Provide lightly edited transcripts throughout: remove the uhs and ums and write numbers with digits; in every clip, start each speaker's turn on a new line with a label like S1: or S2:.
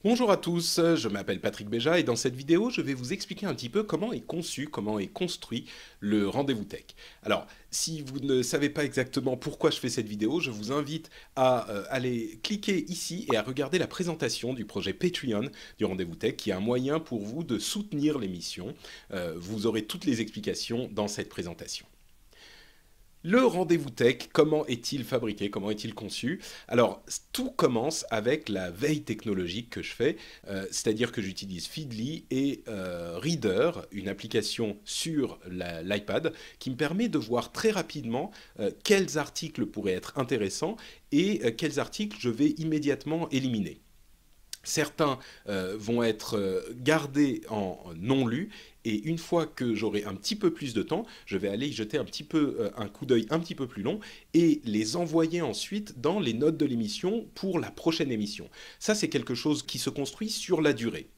S1: Bonjour à tous, je m'appelle Patrick Béja et dans cette vidéo, je vais vous expliquer un petit peu comment est conçu, comment est construit le rendez-vous tech. Alors, si vous ne savez pas exactement pourquoi je fais cette vidéo, je vous invite à aller cliquer ici et à regarder la présentation du projet Patreon du rendez-vous tech, qui est un moyen pour vous de soutenir l'émission. Vous aurez toutes les explications dans cette présentation. Le rendez-vous tech, comment est-il fabriqué, comment est-il conçu? Alors, tout commence avec la veille technologique que je fais, c'est-à-dire que j'utilise Feedly et Reader, une application sur l'iPad, qui me permet de voir très rapidement quels articles pourraient être intéressants et quels articles je vais immédiatement éliminer. Certains vont être gardés en non lus et une fois que j'aurai un petit peu plus de temps, je vais aller y jeter un petit peu un coup d'œil un petit peu plus long et les envoyer ensuite dans les notes de l'émission pour la prochaine émission. Ça, c'est quelque chose qui se construit sur la durée.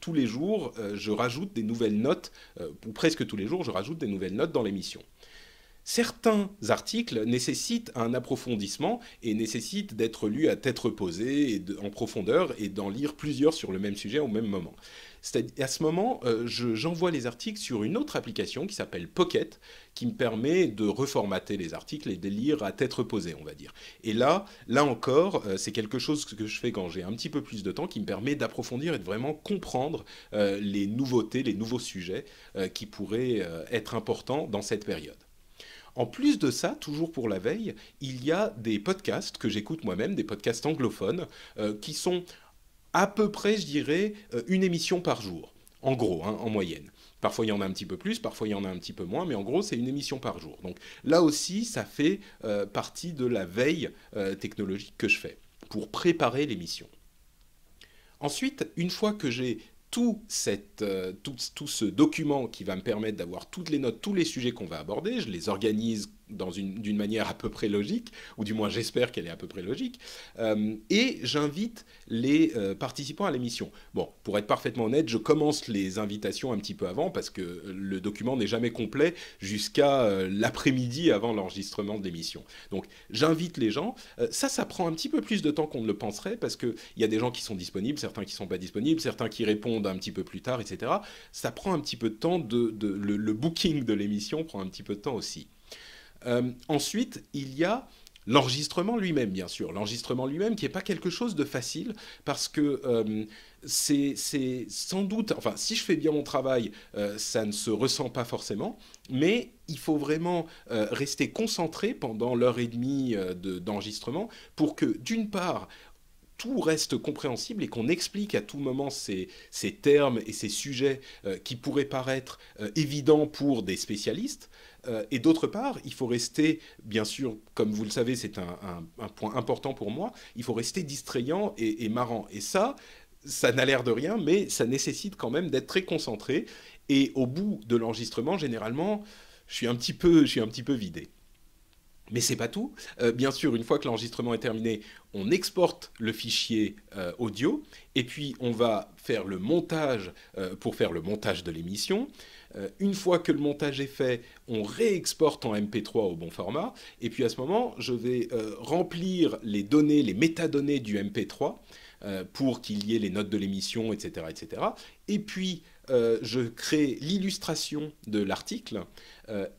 S1: Tous les jours, je rajoute des nouvelles notes, ou presque tous les jours, je rajoute des nouvelles notes dans l'émission. Certains articles nécessitent un approfondissement et nécessitent d'être lus à tête reposée et en profondeur et d'en lire plusieurs sur le même sujet au même moment. À ce moment, j'envoie les articles sur une autre application qui s'appelle Pocket, qui me permet de reformater les articles et de les lire à tête reposée, on va dire. Et là encore, c'est quelque chose que je fais quand j'ai un petit peu plus de temps, qui me permet d'approfondir et de vraiment comprendre les nouveautés, les nouveaux sujets qui pourraient être importants dans cette période. En plus de ça, toujours pour la veille, il y a des podcasts que j'écoute moi-même, des podcasts anglophones, qui sont à peu près, je dirais, une émission par jour, en gros, hein, en moyenne. Parfois, il y en a un petit peu plus, parfois, il y en a un petit peu moins, mais en gros, c'est une émission par jour. Donc là aussi, ça fait partie de la veille technologique que je fais pour préparer l'émission. Ensuite, une fois que j'ai tout ce document qui va me permettre d'avoir toutes les notes, tous les sujets qu'on va aborder, je les organise d'une manière à peu près logique, ou du moins j'espère qu'elle est à peu près logique, et j'invite les participants à l'émission. Bon, pour être parfaitement honnête, je commence les invitations un petit peu avant, parce que le document n'est jamais complet jusqu'à l'après-midi avant l'enregistrement de l'émission. Donc j'invite les gens, ça prend un petit peu plus de temps qu'on ne le penserait, parce qu'il y a des gens qui sont disponibles, certains qui ne sont pas disponibles, certains qui répondent un petit peu plus tard, etc. Ça prend un petit peu de temps, le booking de l'émission prend un petit peu de temps aussi. Ensuite, il y a l'enregistrement lui-même, bien sûr. L'enregistrement lui-même qui n'est pas quelque chose de facile parce que c'est sans doute, enfin, si je fais bien mon travail, ça ne se ressent pas forcément, mais il faut vraiment rester concentré pendant l'heure et demie d'enregistrement pour que, d'une part, tout reste compréhensible et qu'on explique à tout moment ces termes et ces sujets qui pourraient paraître évidents pour des spécialistes. Et d'autre part, il faut rester, bien sûr, comme vous le savez, c'est un point important pour moi, il faut rester distrayant et marrant. Et ça n'a l'air de rien, mais ça nécessite quand même d'être très concentré. Et au bout de l'enregistrement, généralement, je suis un petit peu vidé. Mais c'est pas tout. Bien sûr, une fois que l'enregistrement est terminé, on exporte le fichier audio et puis on va faire le montage pour faire le montage de l'émission. Une fois que le montage est fait, on réexporte en MP3 au bon format et puis à ce moment, je vais remplir les données, les métadonnées du MP3 pour qu'il y ait les notes de l'émission, etc., etc. Et puis je crée l'illustration de l'article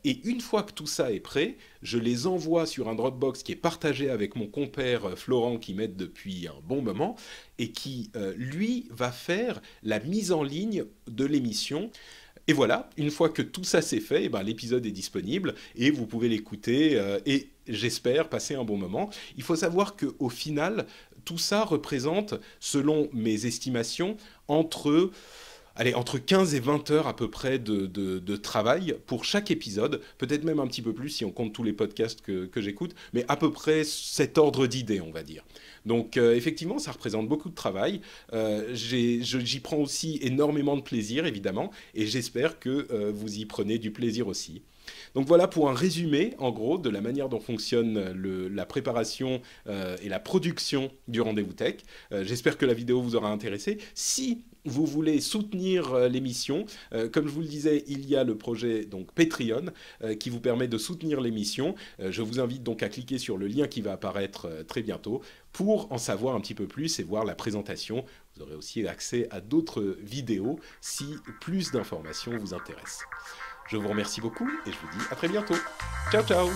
S1: et une fois que tout ça est prêt, je les envoie sur un Dropbox qui est partagé avec mon compère Florent qui m'aide depuis un bon moment et qui, lui, va faire la mise en ligne de l'émission. Et voilà, une fois que tout ça c'est fait, eh ben, l'épisode est disponible et vous pouvez l'écouter et j'espère passer un bon moment. Il faut savoir qu'au final, tout ça représente, selon mes estimations, entre 15 et 20 heures à peu près de travail pour chaque épisode, peut-être même un petit peu plus si on compte tous les podcasts que j'écoute, mais à peu près cet ordre d'idée, on va dire. Donc effectivement, ça représente beaucoup de travail. J'y prends aussi énormément de plaisir, évidemment, et j'espère que vous y prenez du plaisir aussi. Donc voilà pour un résumé, en gros, de la manière dont fonctionne la préparation et la production du rendez-vous tech. J'espère que la vidéo vous aura intéressé. Si vous voulez soutenir l'émission, comme je vous le disais, il y a le projet donc Patreon qui vous permet de soutenir l'émission. Je vous invite donc à cliquer sur le lien qui va apparaître très bientôt pour en savoir un petit peu plus et voir la présentation. Vous aurez aussi accès à d'autres vidéos si plus d'informations vous intéressent. Je vous remercie beaucoup et je vous dis à très bientôt. Ciao ciao.